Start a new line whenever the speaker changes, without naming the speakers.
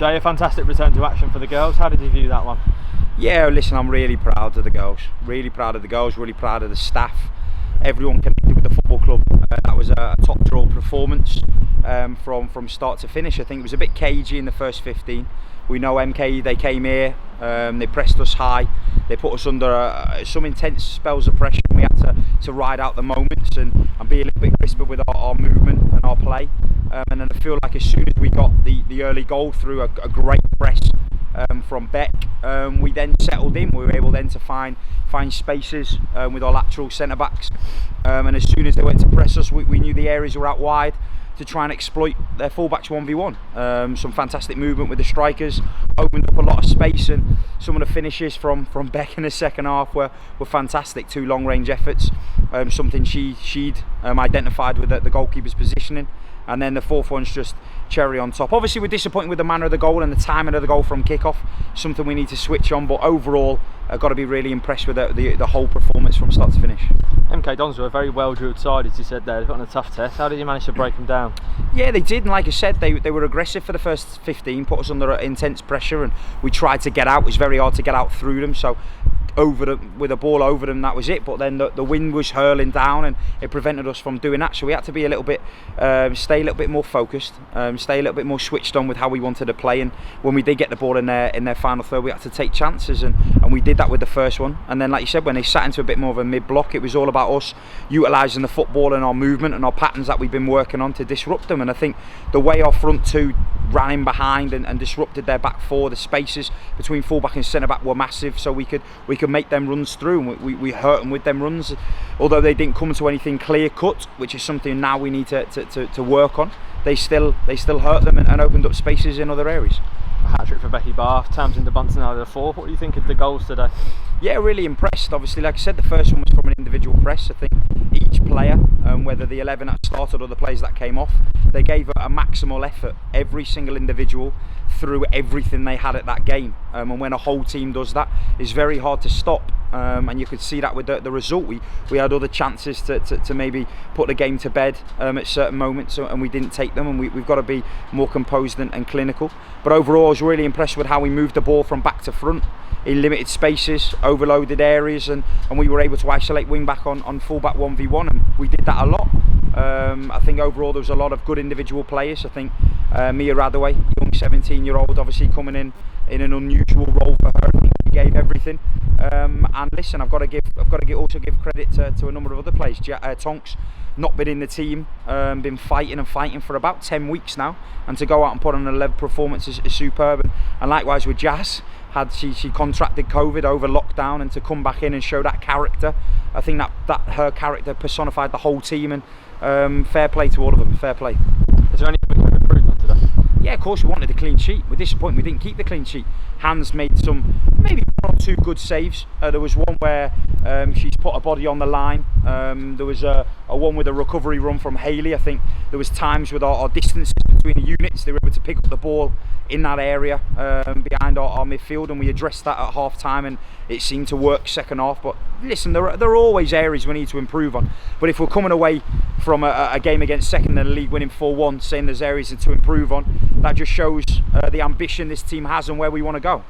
Jay, a fantastic return to action for the girls. How did you view that one?
Yeah, listen, I'm really proud of the girls. Really proud of the girls, really proud of the staff. Everyone connected with the football club. That was a top draw performance from start to finish. I think it was a bit cagey in the first 15. We know MK, they came here, they pressed us high, they put us under some intense spells of pressure, and we had to ride out the moments and be a little bit crisper with our movement and our play. And then I feel like as soon as we got the early goal through a great press from Beck, we then settled in. We were able then to find spaces with our lateral centre backs, and as soon as they went to press us, we knew the areas were out wide to try and exploit their fullbacks 1v1. Some fantastic movement with the strikers, opened up a lot of space, and some of the finishes from Beck in the second half were fantastic. 2 long range efforts, something she'd identified with the goalkeeper's positioning. And then the fourth one's just cherry on top. Obviously we're disappointed with the manner of the goal and the timing of the goal from kick-off, something we need to switch on, but overall I've got to be really impressed with the whole performance from start to finish.
MK Dons were a very well drilled side, as you said there. They've got on a tough test. How did you manage to break them down? Yeah, they did, and like I said, they were aggressive for the first 15, put us under intense pressure, and we tried to get out. It was very hard to get out through them, so with a ball over them, that was it. But then the wind was hurling down and it prevented us from doing that, so we had to be a little bit stay a little bit more focused, stay a little bit more switched on with how we wanted to play. And when we did get the ball in their final third, we had to take chances, and we did that with the first one. And then, like you said, when they sat into a bit more of a mid-block, it was all about us utilising the football and our movement and our patterns that we've been working on to disrupt them. And I think the way our front two ran in behind and disrupted their back four, the spaces between fullback and centre back were massive, so we could make them runs through, and we hurt them with them runs, although they didn't come to anything clear cut, which is something now we need to work on. They still hurt them and opened up spaces in other areas. A hat-trick for Becky Bath, Tamsin de Bunsen out of the 4. What do you think of the goals today?
Yeah, really impressed. Obviously, like I said, the first one was from an individual press. I think each player, whether the 11 that started or the players that came off, they gave a maximal effort. Every single individual threw everything they had at that game, and when a whole team does that, it's very hard to stop. And you could see that with the result. We had other chances to maybe put the game to bed at certain moments, and we didn't take them, and we've got to be more composed and clinical. But overall, I was really impressed with how we moved the ball from back to front in limited spaces, overloaded areas, and we were able to isolate wing back on full back 1v1, and we did that a lot. I think overall there was a lot of good individual players. I think Mia Radaway, young 17-year-old, obviously coming in an unusual role for her. I think she gave everything. And listen, I've got to also give credit to a number of other players. Tonks, not been in the team, been fighting for about 10 weeks now, and to go out and put on an 11 performance is superb. And likewise with Jazz, she contracted COVID over lockdown, and to come back in and show that character, I think that her character personified the whole team, and fair play to all of them, fair play.
Is there anything we could improve on today?
Yeah, of course we wanted a clean sheet. We're disappointed we didn't keep the clean sheet. Hans made some, maybe 1 or 2 good saves. There was one where she's put a body on the line. There was a one with a recovery run from Hayley. I think there was times with our distances between the units, they were able to pick up the ball in that area behind our midfield, and we addressed that at half time, and it seemed to work second half. But listen, there are always areas we need to improve on. But if we're coming away from a game against second in the league winning 4-1 saying there's areas to improve on, that just shows the ambition this team has and where we want to go.